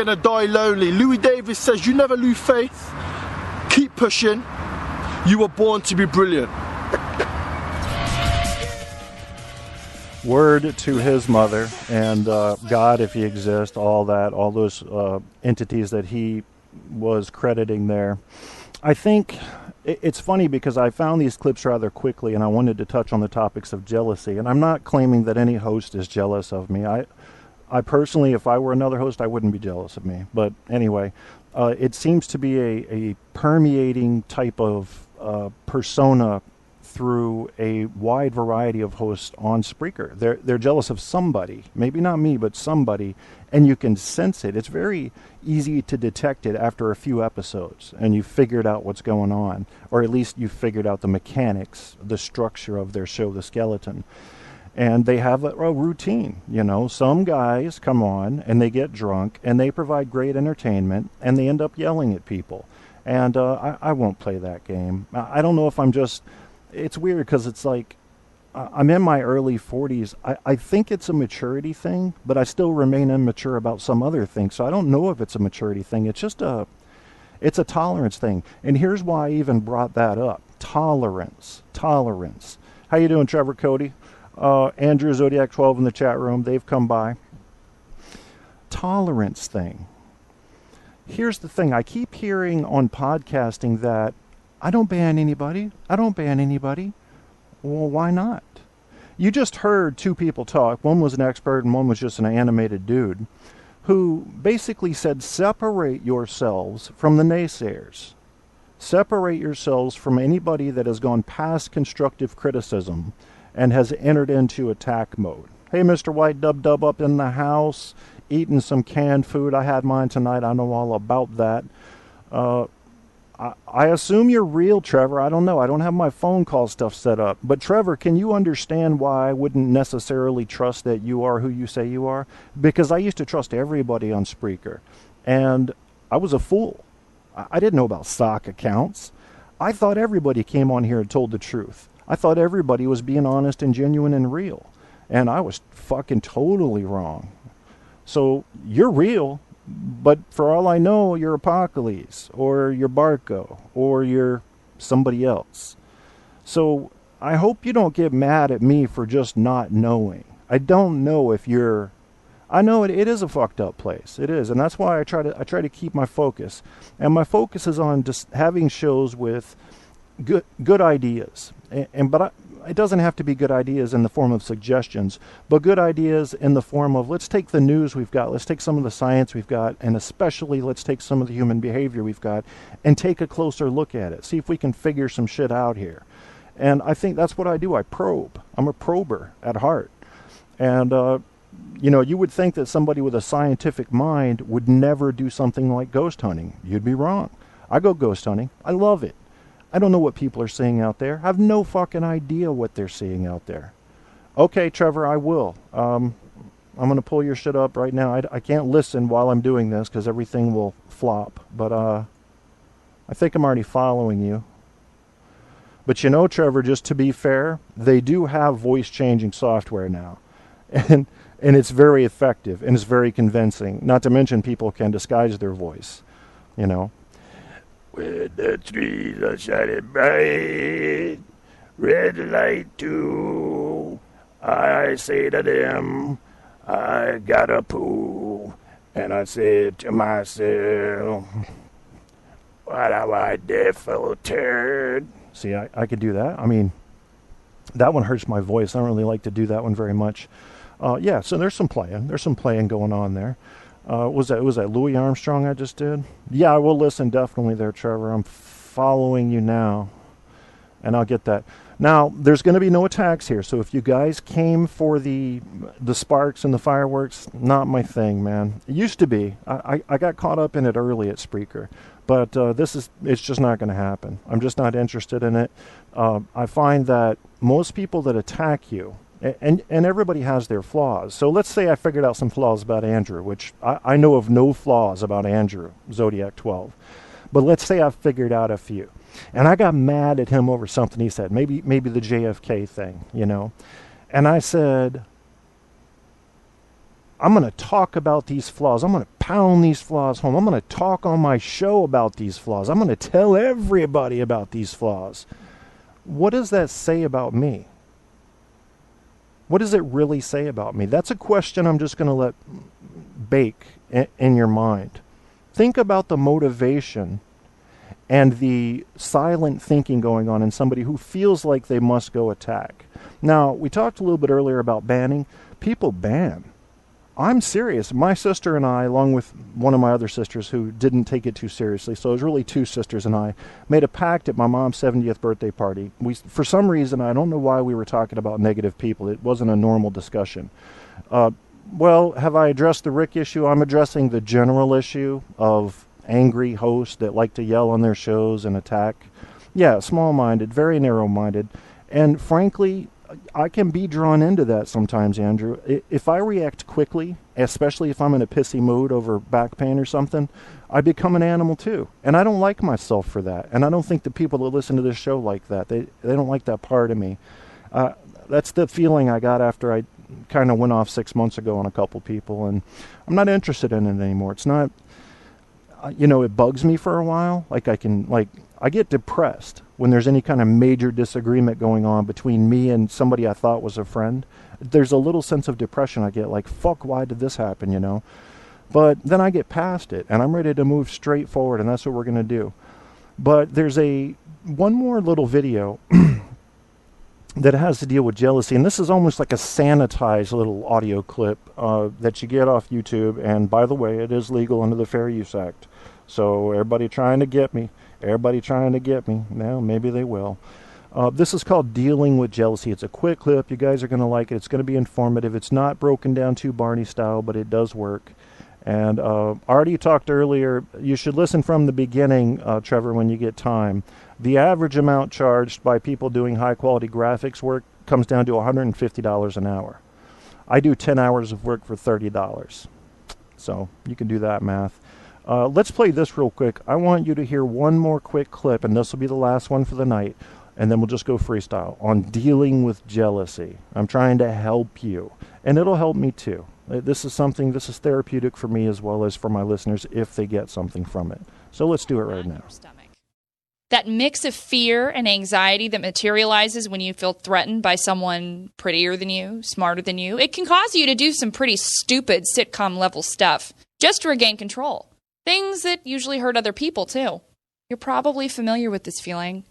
gonna die lonely. Louis Davis says you never lose faith. Keep pushing. You were born to be brilliant. Word to his mother and God, if he exists, all that, all those entities that he was crediting there. I think it's funny because I found these clips rather quickly and I wanted to touch on the topics of jealousy. And I'm not claiming that any host is jealous of me. I personally, if I were another host, I wouldn't be jealous of me. But anyway, it seems to be a permeating type of persona through a wide variety of hosts on Spreaker. They're jealous of somebody, maybe not me, but somebody, and you can sense it. It's very easy to detect it after a few episodes, and you've figured out what's going on, or at least you've figured out the mechanics, the structure of their show, the skeleton. And they have a routine, you know. Some guys come on, and they get drunk, and they provide great entertainment, and they end up yelling at people. And I won't play that game. I don't know if I'm just... It's weird because it's like I'm in my early 40s. I think it's a maturity thing, but I still remain immature about some other things. So I don't know if it's a maturity thing. It's just it's a tolerance thing. And here's why I even brought that up. Tolerance. How you doing, Trevor Cody? Andrew Zodiac 12 in the chat room. They've come by. Tolerance thing. Here's the thing. I keep hearing on podcasting that I don't ban anybody. Well, why not? You just heard two people talk. One was an expert and one was just an animated dude who basically said, separate yourselves from the naysayers. Separate yourselves from anybody that has gone past constructive criticism and has entered into attack mode. Hey, Mr. White Dub up in the house, eating some canned food. I had mine tonight. I know all about that. I assume you're real, Trevor. I don't know. I don't have my phone call stuff set up. But Trevor, can you understand why I wouldn't necessarily trust that you are who you say you are? Because I used to trust everybody on Spreaker. And I was a fool. I didn't know about sock accounts. I thought everybody came on here and told the truth. I thought everybody was being honest and genuine and real. And I was fucking totally wrong. So you're real. But for all I know, you're Apocalypse, or you're Barco, or you're somebody else. So I hope you don't get mad at me for just not knowing. I don't know if you're... I know it is a fucked up place. It is. And that's why I try to keep my focus. And my focus is on just having shows with good ideas. But it doesn't have to be good ideas in the form of suggestions, but good ideas in the form of, let's take the news we've got, let's take some of the science we've got, and especially let's take some of the human behavior we've got and take a closer look at it. See if we can figure some shit out here. And I think that's what I do. I probe. I'm a prober at heart. And, you would think that somebody with a scientific mind would never do something like ghost hunting. You'd be wrong. I go ghost hunting. I love it. I don't know what people are seeing out there. I have no fucking idea what they're seeing out there. Okay, Trevor, I will. I'm going to pull your shit up right now. I can't listen while I'm doing this because everything will flop. But I think I'm already following you. But Trevor, just to be fair, they do have voice-changing software now. And it's very effective and it's very convincing. Not to mention people can disguise their voice, When the trees are shining bright, red light too, I say to them, I got a poo. And I said to myself, what am I defiltered? See, I could do that. I mean, that one hurts my voice. I don't really like to do that one very much. Yeah, so there's some playing. There's some playing going on there. Was that Louis Armstrong I just did? Yeah, I will listen definitely there, Trevor. I'm following you now. And I'll get that. Now, there's going to be no attacks here. So if you guys came for the sparks and the fireworks, not my thing, man. It used to be. I got caught up in it early at Spreaker. But it's just not going to happen. I'm just not interested in it. I find that most people that attack you, and everybody has their flaws. So let's say I figured out some flaws about Andrew, which I know of no flaws about Andrew, Zodiac 12. But let's say I figured out a few. And I got mad at him over something he said, maybe the JFK thing, And I said, I'm going to talk about these flaws. I'm going to pound these flaws home. I'm going to talk on my show about these flaws. I'm going to tell everybody about these flaws. What does that say about me? What does it really say about me? That's a question I'm just going to let bake in your mind. Think about the motivation and the silent thinking going on in somebody who feels like they must go attack. Now, we talked a little bit earlier about banning. People ban. I'm serious. My sister and I, along with one of my other sisters who didn't take it too seriously, so it was really two sisters and I, made a pact at my mom's 70th birthday party. For some reason, I don't know why we were talking about negative people. It wasn't a normal discussion. Well, have I addressed the Rick issue? I'm addressing the general issue of angry hosts that like to yell on their shows and attack. Yeah, small-minded, very narrow-minded. And frankly, I can be drawn into that sometimes, Andrew. If I react quickly, especially if I'm in a pissy mood over back pain or something, I become an animal too. And I don't like myself for that. And I don't think the people that listen to this show like that. They don't like that part of me. That's the feeling I got after I kind of went off 6 months ago on a couple people. And I'm not interested in it anymore. It's not, it bugs me for a while. I get depressed when there's any kind of major disagreement going on between me and somebody I thought was a friend. There's a little sense of depression I get, like, fuck, why did this happen, But then I get past it, and I'm ready to move straight forward, and that's what we're going to do. But there's one more little video that has to deal with jealousy, and this is almost like a sanitized little audio clip that you get off YouTube, and by the way, it is legal under the Fair Use Act. So everybody trying to get me. Now, maybe they will. This is called Dealing with Jealousy. It's a quick clip. You guys are going to like it. It's going to be informative. It's not broken down too Barney style, but it does work. And I already talked earlier, you should listen from the beginning, Trevor, when you get time. The average amount charged by people doing high-quality graphics work comes down to $150 an hour. I do 10 hours of work for $30. So you can do that math. Let's play this real quick. I want you to hear one more quick clip, and this will be the last one for the night, and then we'll just go freestyle on dealing with jealousy. I'm trying to help you, and it'll help me too. This is therapeutic for me as well as for my listeners if they get something from it. So let's do it right now. That mix of fear and anxiety that materializes when you feel threatened by someone prettier than you, smarter than you, it can cause you to do some pretty stupid sitcom-level stuff just to regain control. Things that usually hurt other people, too. You're probably familiar with this feeling.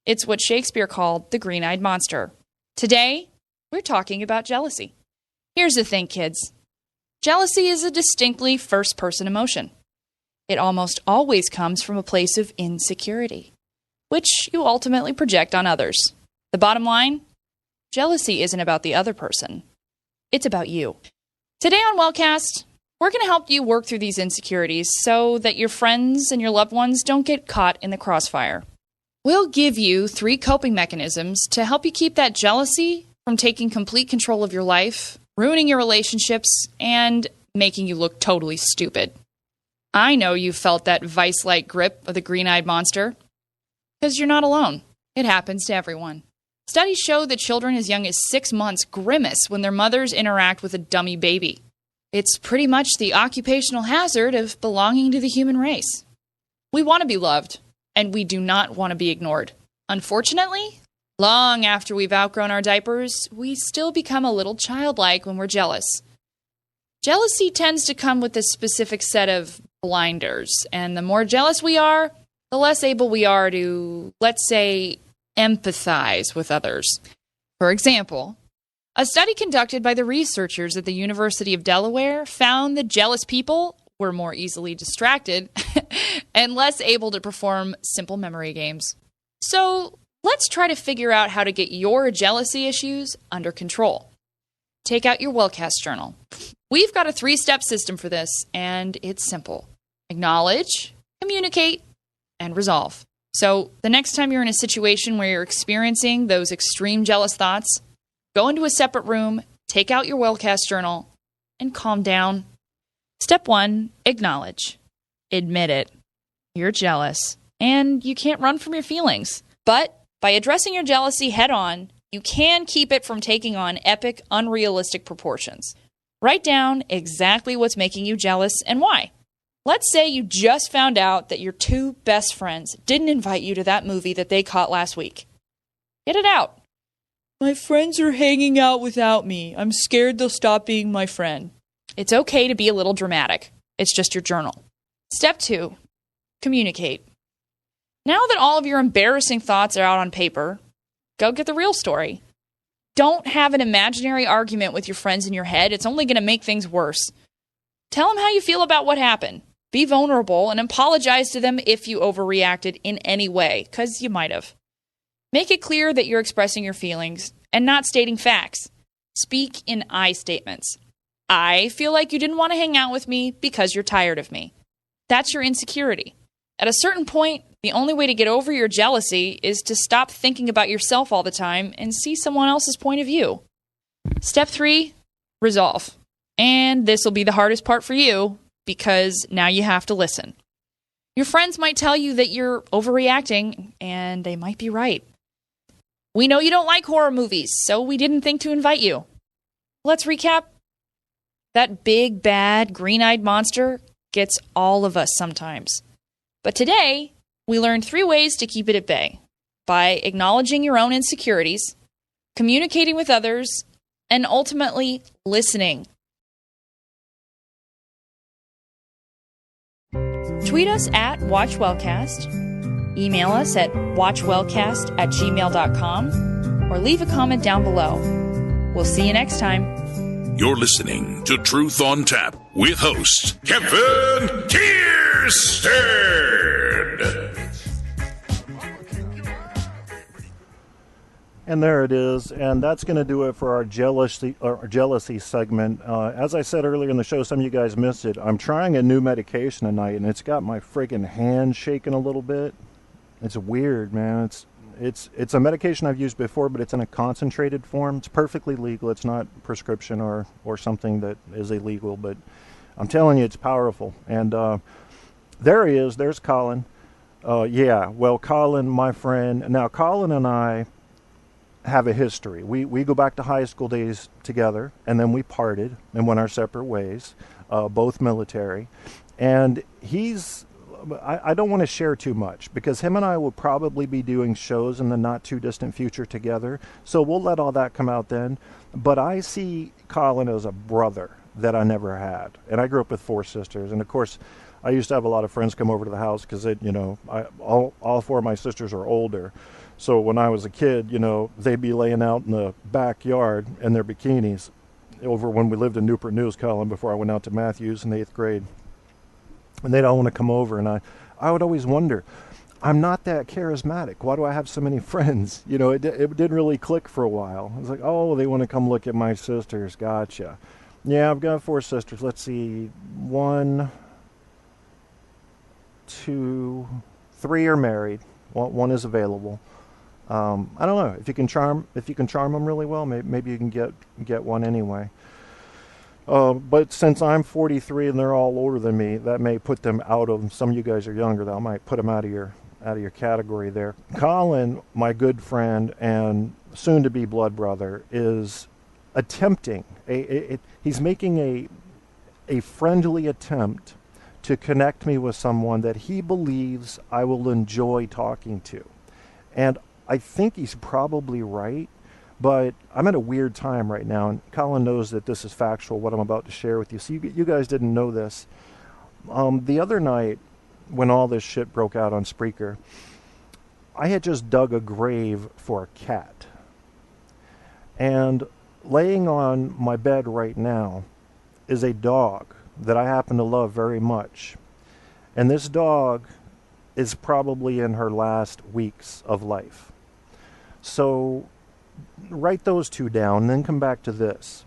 It's what Shakespeare called the green-eyed monster. Today, we're talking about jealousy. Here's the thing, kids. Jealousy is a distinctly first-person emotion. It almost always comes from a place of insecurity, which you ultimately project on others. The bottom line? Jealousy isn't about the other person. It's about you. Today on Wellcast, we're going to help you work through these insecurities so that your friends and your loved ones don't get caught in the crossfire. We'll give you 3 coping mechanisms to help you keep that jealousy from taking complete control of your life, ruining your relationships, and making you look totally stupid. I know you felt that vice-like grip of the green-eyed monster, because you're not alone. It happens to everyone. Studies show that children as young as 6 months grimace when their mothers interact with a dummy baby. It's pretty much the occupational hazard of belonging to the human race. We want to be loved, and we do not want to be ignored. Unfortunately, long after we've outgrown our diapers, we still become a little childlike when we're jealous. Jealousy tends to come with a specific set of blinders, and the more jealous we are, the less able we are to, let's say, empathize with others. For example, a study conducted by the researchers at the University of Delaware found that jealous people were more easily distracted and less able to perform simple memory games. So let's try to figure out how to get your jealousy issues under control. Take out your Wellcast journal. We've got a 3-step system for this, and it's simple. Acknowledge, communicate, and resolve. So the next time you're in a situation where you're experiencing those extreme jealous thoughts, go into a separate room, take out your Wellcast journal, and calm down. Step 1, acknowledge. Admit it. You're jealous, and you can't run from your feelings. But by addressing your jealousy head on, you can keep it from taking on epic, unrealistic proportions. Write down exactly what's making you jealous and why. Let's say you just found out that your two best friends didn't invite you to that movie that they caught last week. Get it out. My friends are hanging out without me. I'm scared they'll stop being my friend. It's okay to be a little dramatic. It's just your journal. Step 2, communicate. Now that all of your embarrassing thoughts are out on paper, go get the real story. Don't have an imaginary argument with your friends in your head. It's only going to make things worse. Tell them how you feel about what happened. Be vulnerable and apologize to them if you overreacted in any way, because you might have. Make it clear that you're expressing your feelings and not stating facts. Speak in I statements. I feel like you didn't want to hang out with me because you're tired of me. That's your insecurity. At a certain point, the only way to get over your jealousy is to stop thinking about yourself all the time and see someone else's point of view. Step 3, resolve. And this will be the hardest part for you because now you have to listen. Your friends might tell you that you're overreacting, and they might be right. We know you don't like horror movies, so we didn't think to invite you. Let's recap. That big, bad, green-eyed monster gets all of us sometimes. But today, we learned 3 ways to keep it at bay. By acknowledging your own insecurities, communicating with others, and ultimately listening. Tweet us at WatchWellcast, email us at watchwellcast@gmail.com, or leave a comment down below. We'll see you next time. You're listening to Truth on Tap with host Kevin Kierstead. And there it is, and that's going to do it for our jealousy segment. As I said earlier in the show, some of you guys missed it. I'm trying a new medication tonight, and it's got my friggin' hand shaking a little bit. It's weird, man. It's a medication I've used before, but it's in a concentrated form. It's perfectly legal. It's not prescription or something that is illegal, but I'm telling you, it's powerful. And there he is. There's Colin. Colin, my friend. Now, Colin and I have a history. We go back to high school days together, and then we parted and went our separate ways, both military. And I don't want to share too much because him and I will probably be doing shows in the not too distant future together. So we'll let all that come out then. But I see Colin as a brother that I never had. And I grew up with 4 sisters. And of course, I used to have a lot of friends come over to the house because all 4 of my sisters are older. So when I was a kid, they'd be laying out in the backyard in their bikinis over when we lived in Newport News, Colin, before I went out to Matthews in 8th grade. And they'd all want to come over, and I would always wonder, I'm not that charismatic. Why do I have so many friends? It didn't really click for a while. I was like, oh, they want to come look at my sisters. Gotcha. Yeah, I've got 4 sisters. Let's see. 1, 2, 3 are married. One is available. I don't know if you can charm them really well. Maybe you can get one anyway. But since I'm 43 and they're all older than me, that may put them out of. Some of you guys are younger. That might put them out of your category there. Colin, my good friend and soon-to-be blood brother, is attempting. He's making a friendly attempt to connect me with someone that he believes I will enjoy talking to, and I think he's probably right, but I'm at a weird time right now, and Colin knows that this is factual, what I'm about to share with you. So you guys didn't know this. The other night, when all this shit broke out on Spreaker, I had just dug a grave for a cat. And laying on my bed right now is a dog that I happen to love very much. And this dog is probably in her last weeks of life. So write those 2 down, then come back to this.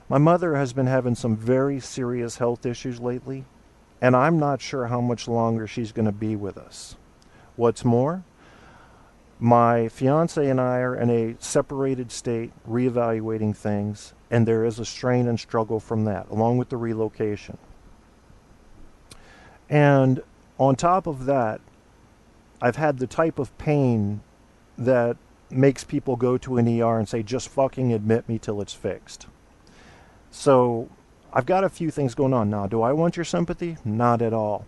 My mother has been having some very serious health issues lately, and I'm not sure how much longer she's going to be with us. What's more, my fiance and I are in a separated state, reevaluating things, and there is a strain and struggle from that, along with the relocation. And on top of that, I've had the type of pain that makes people go to an ER and say, just fucking admit me till it's fixed. So I've got a few things going on now. Do I want your sympathy? Not at all.